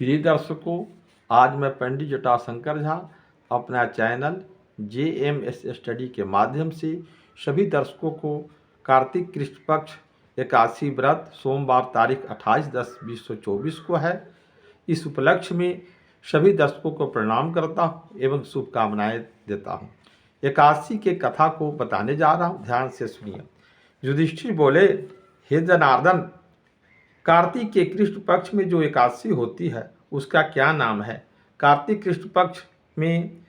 प्रिय दर्शकों, आज मैं पंडित जटाशंकर झा अपना चैनल JMS स्टडी के माध्यम से सभी दर्शकों को कार्तिक कृष्ण पक्ष एकादशी व्रत सोमवार तारीख 28/10/2024 को है। इस उपलक्ष्य में सभी दर्शकों को प्रणाम करता हूँ एवं शुभकामनाएं देता हूँ। एकादशी के कथा को बताने जा रहा हूँ, ध्यान से सुनिए। युधिष्ठिर बोले, हे जनार्दन, कार्तिक के कृष्ण पक्ष में जो एकादशी होती है उसका क्या नाम है? कार्तिक कृष्ण पक्ष में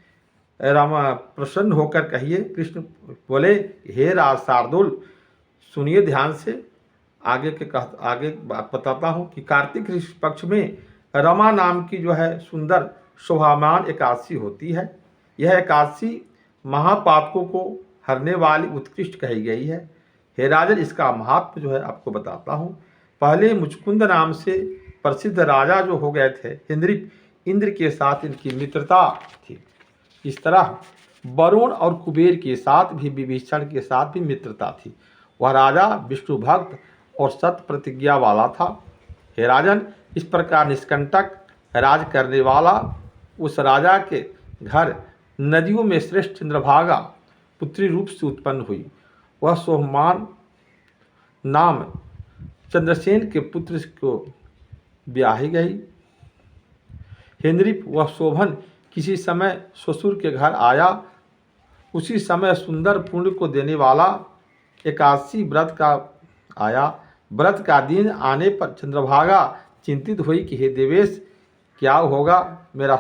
रामा प्रसन्न होकर कहिए। कृष्ण बोले, हे राज शार्दुल, सुनिए ध्यान से। आगे बात बताता हूँ कि कार्तिक कृष्ण पक्ष में रमा नाम की जो है सुंदर शोभामान एकादशी होती है। यह एकादशी महापातकों को हरने वाली उत्कृष्ट कही गई है। हे राजन, इसका महत्व जो है आपको बताता हूँ। पहले मुचकुंद नाम से प्रसिद्ध राजा जो हो गए थे इंद्र के साथ इनकी मित्रता थी। इस तरह वरुण और कुबेर के साथ भी, विभीषण के साथ भी मित्रता थी। वह राजा विष्णु भक्त और सत्य प्रतिज्ञा वाला था। हे राजन, इस प्रकार निष्कंटक राज करने वाला उस राजा के घर नदियों में श्रेष्ठ चंद्रभागा पुत्री रूप से उत्पन्न हुई। वह सोहमान नाम चंद्रसेन के पुत्र को ब्याही गई। हेन्द्रिप वह शोभन किसी समय ससुर के घर आया। उसी समय सुंदर पुण्य को देने वाला एकादशी व्रत का आया। व्रत का दिन आने पर चंद्रभागा चिंतित हुई कि हे देवेश, क्या होगा? मेरा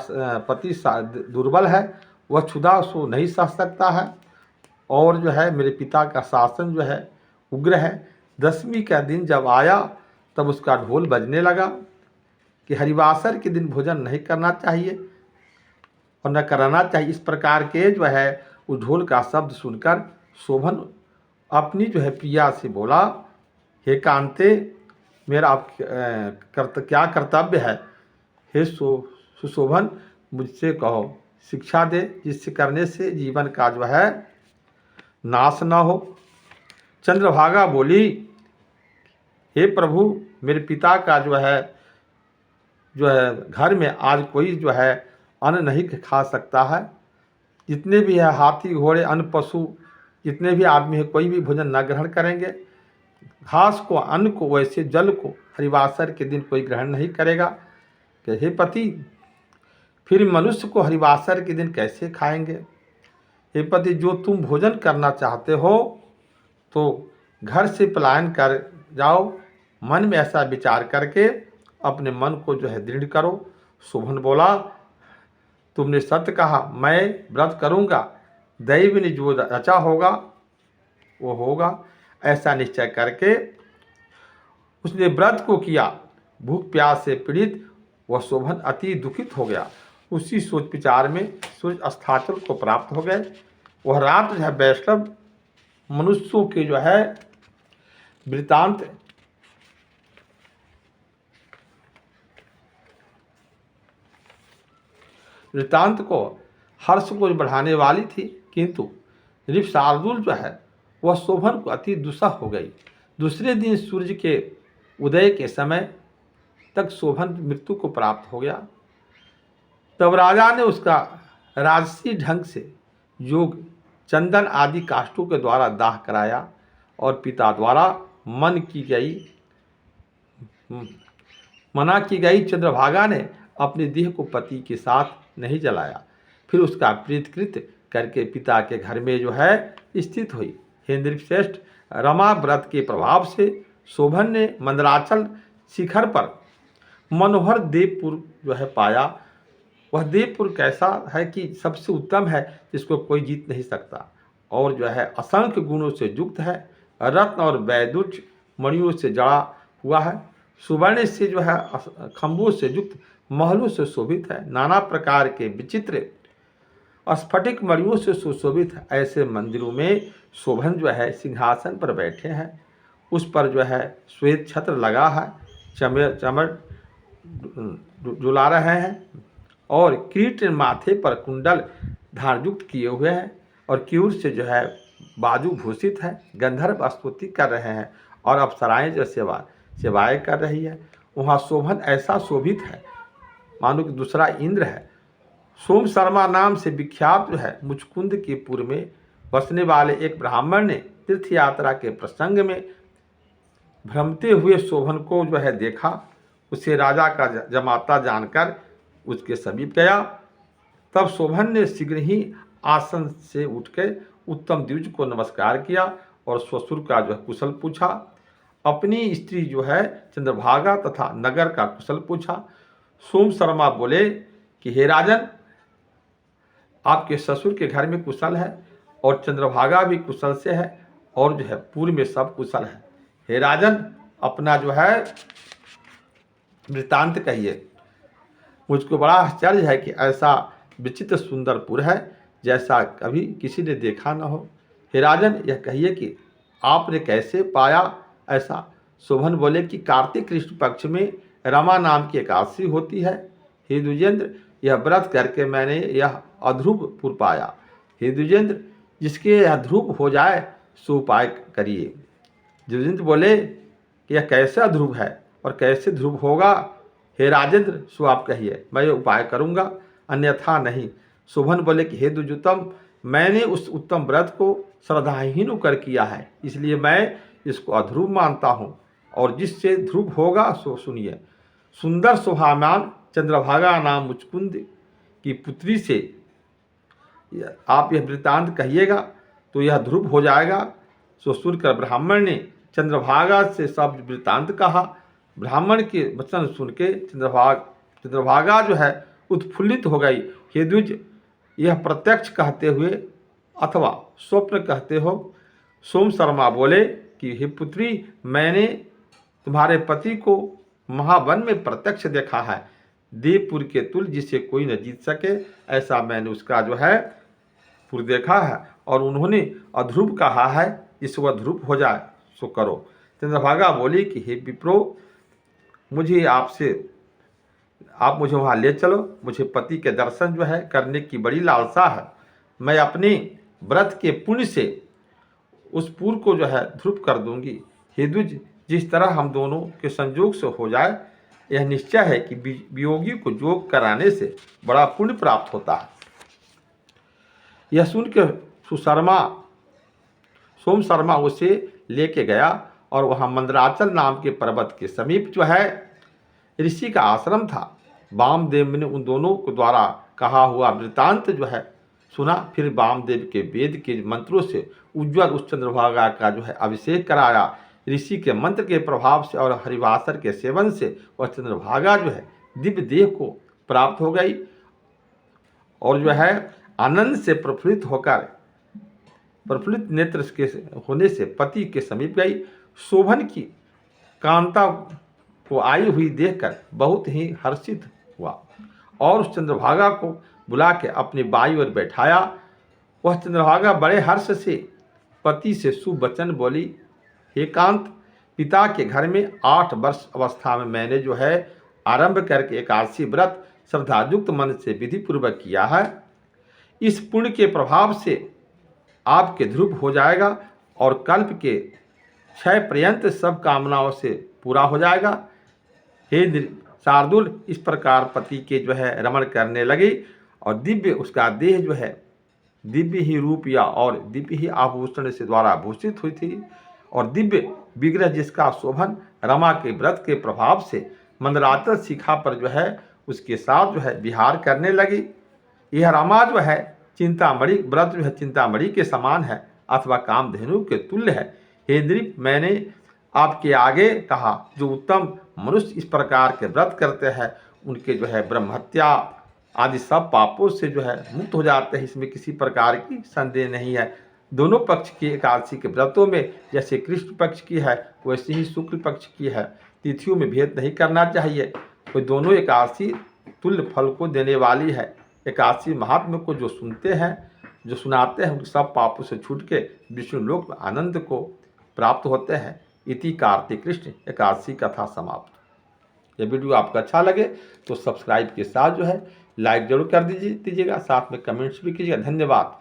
पति दुर्बल है, वह क्षुधा सो नहीं सह सकता है, और जो है मेरे पिता का शासन जो है उग्र है। 10वीं का दिन जब आया तब उसका ढोल बजने लगा कि हरिवासर के दिन भोजन नहीं करना चाहिए और न कराना चाहिए। इस प्रकार के जो है उस ढोल का शब्द सुनकर शोभन अपनी जो है प्रिया से बोला, हे कांते, मेरा क्या कर्तव्य है? हे सुशोभन, मुझसे कहो, शिक्षा दे, जिससे करने से जीवन का जो है नाश न हो। चंद्रभागा बोली, हे प्रभु, मेरे पिता का जो है घर में आज कोई जो है अन्न नहीं खा सकता है। जितने भी है हाथी घोड़े अन्य पशु जितने भी आदमी है, कोई भी भोजन न ग्रहण करेंगे। घास को, अन्न को, वैसे जल को हरिवासर के दिन कोई ग्रहण नहीं करेगा। कि हे पति, फिर मनुष्य को हरिवासर के दिन कैसे खाएंगे? हे पति, जो तुम भोजन करना चाहते हो तो घर से पलायन कर जाओ। मन में ऐसा विचार करके अपने मन को जो है दृढ़ करो। शोभन बोला, तुमने सत्य कहा, मैं व्रत करूँगा। दैव ने जो रचा होगा वो होगा। ऐसा निश्चय करके उसने व्रत को किया। भूख प्यास से पीड़ित वह शोभन अति दुखित हो गया। उसी सोच विचार में सूर्य अस्ताचल को प्राप्त हो गए। वह रात जो है वैष्णव मनुष्यों के जो है वृत्तांत को हर्ष को बढ़ाने वाली थी, किंतु ऋप शार्दुल जो है वह शोभन को अति दुस्सह हो गई। दूसरे दिन सूर्य के उदय के समय तक शोभन मृत्यु को प्राप्त हो गया। तब राजा ने उसका राजसी ढंग से योग चंदन आदि काष्ठों के द्वारा दाह कराया और पिता द्वारा मना की गई चंद्रभागा ने अपने देह को पति के साथ नहीं जलाया। फिर उसका प्रीतकृत करके पिता के घर में जो है स्थित हुई। हेन्द्रिप श्रेष्ठ रमा व्रत के प्रभाव से शोभन ने मंदराचल शिखर पर मनोहर देवपुर जो है पाया। वह देवपुर कैसा है कि सबसे उत्तम है, जिसको कोई जीत नहीं सकता, और जो है असंख्य गुणों से युक्त है। रत्न और वैदुर्य मणियों से जड़ा हुआ है। सुवर्ण से जो है खंभों से युक्त महलों से शोभित है। नाना प्रकार के विचित्र स्फटिक मणियों से सुशोभित है। ऐसे मंदिरों में शोभन जो है सिंहासन पर बैठे हैं। उस पर जो है श्वेत छत्र लगा है, चमड़ जुला रहे हैं, और किरीट माथे पर कुंडल धारयुक्त किए हुए हैं, और क्यूर से जो है बाजू भूषित है। गंधर्व स्तुति कर रहे हैं और अप्सराएं जो सेवाएं कर रही है। वहाँ शोभन ऐसा शोभित है मानो कि दूसरा इंद्र है। सोम शर्मा नाम से विख्यात जो है मुचकुंद के पूर्व में बसने वाले एक ब्राह्मण ने तीर्थ यात्रा के प्रसंग में भ्रमते हुए शोभन को जो है देखा। उसे राजा का जमाता जानकर उसके समीप गया। तब शोभन ने शीघ्र ही आसन से उठकर उत्तम द्विज को नमस्कार किया और ससुर का जो है कुशल पूछा। अपनी स्त्री जो है चंद्रभागा तथा नगर का कुशल पूछा। सोम शर्मा बोले कि हे राजन, आपके ससुर के घर में कुशल है और चंद्रभागा भी कुशल से है और जो है पूर्व में सब कुशल है। हे राजन, अपना जो है वृत्तांत कहिए। मुझको बड़ा आश्चर्य है कि ऐसा विचित्र सुंदर पुर है जैसा कभी किसी ने देखा न हो। हे राजन, यह कहिए कि आपने कैसे पाया ऐसा। शोभन बोले कि कार्तिक कृष्ण पक्ष में रमा नाम की एकादशी होती है। हे द्विजेंद्र, यह व्रत करके मैंने यह अध्रुव पुर पाया। हे द्विजेंद्र, जिसके यह ध्रुव हो जाए सो उपाय करिए। द्विजेंद्र बोले कि यह कैसे अध्रुव है और कैसे ध्रुव होगा। हे राजेंद्र, सो आप कहिए, मैं ये उपाय करूँगा, अन्यथा नहीं। शोभन बोले कि हे द्विजोत्तम, मैंने उस उत्तम व्रत को श्रद्धाहीन होकर किया है, इसलिए मैं इसको अध्रुव मानता हूँ। और जिससे ध्रुव होगा सो सुनिए। सुंदर शोभामान चंद्रभागा नाम मुचकुंद की पुत्री से आप यह वृत्तांत कहिएगा तो यह ध्रुव हो जाएगा। सो सुनकर ब्राह्मण ने चंद्रभागा से सब वृत्तांत कहा। ब्राह्मण के वचन सुन के चंद्रभागा जो है उत्फुल्लित हो गई। हे द्विज, यह प्रत्यक्ष कहते हुए अथवा स्वप्न कहते हो। सोम शर्मा बोले कि हे पुत्री, मैंने तुम्हारे पति को महावन में प्रत्यक्ष देखा है। देवपुर के तुल्य जिसे कोई न जीत सके, ऐसा मैंने उसका जो है पुर देखा है और उन्होंने अध्रुव कहा है, इस वह ध्रुव हो जाए सो करो। चंद्रभागा बोली कि हे विप्रो, आप मुझे वहाँ ले चलो। मुझे पति के दर्शन जो है करने की बड़ी लालसा है। मैं अपने व्रत के पुण्य से उस पुर को जो है ध्रुव कर दूंगी। हे द्विज, जिस तरह हम दोनों के संयोग से हो जाए, यह निश्चय है कि वियोगी को योग कराने से बड़ा पुण्य प्राप्त होता है। यह सुन के सोम शर्मा उसे लेके गया और वहाँ मंदराचल नाम के पर्वत के समीप जो है ऋषि का आश्रम था। वामदेव ने उन दोनों को द्वारा कहा हुआ वृत्तांत जो है सुना। फिर वामदेव के वेद के मंत्रों से उज्ज्वल उस चंद्रभागा का जो है अभिषेक कराया। ऋषि के मंत्र के प्रभाव से और हरिवासर के सेवन से वह चंद्रभागा जो है दिव्य देह को प्राप्त हो गई और जो है आनंद से प्रफुल्लित नेत्र के होने से पति के समीप गई। शोभन की कांता को आई हुई देखकर बहुत ही हर्षित हुआ और उस चंद्रभागा को बुला के अपनी बाई ओर बैठाया। वह चंद्रभागा बड़े हर्ष से पति से शुभ वचन बोली। हे कांत, पिता के घर में 8 वर्ष अवस्था में मैंने जो है आरंभ करके एकादशी व्रत श्रद्धायुक्त मन से विधिपूर्वक किया है। इस पुण्य के प्रभाव से आपके ध्रुव हो जाएगा और कल्प के क्षय पर्यंत सब कामनाओं से पूरा हो जाएगा। हे शार्दुल, इस प्रकार पति के जो है रमण करने लगी और दिव्य उसका देह जो है दिव्य ही रूप या और दिव्य ही आभूषण से द्वारा भूषित हुई थी और दिव्य विग्रह जिसका शोभन रमा के व्रत के प्रभाव से मंदराचल शिखा पर जो है उसके साथ जो है विहार करने लगी। यह रमा जो है चिंतामणि व्रत जो है चिंतामणि के समान है अथवा कामधेनु के तुल्य है। हे नृप, मैंने आपके आगे कहा जो उत्तम मनुष्य इस प्रकार के व्रत करते हैं उनके जो है ब्रह्महत्या आदि सब पापों से जो है मुक्त हो जाते हैं, इसमें किसी प्रकार की संदेह नहीं है। दोनों पक्ष की एकादशी के व्रतों में जैसे कृष्ण पक्ष की है वैसे ही शुक्ल पक्ष की है। तिथियों में भेद नहीं करना चाहिए। तो दोनों एकादशी तुल्य फल को देने वाली है। एकादशी महात्मा को जो सुनते हैं जो सुनाते हैं उन सब पापों से छूट के विष्णु लोक में आनंद को प्राप्त होते हैं। इति कार्तिक कृष्ण एकादशी कथा समाप्त। यह वीडियो आपको अच्छा लगे तो सब्सक्राइब के साथ जो है लाइक जरूर कर दीजिएगा, साथ में कमेंट्स भी कीजिएगा। धन्यवाद।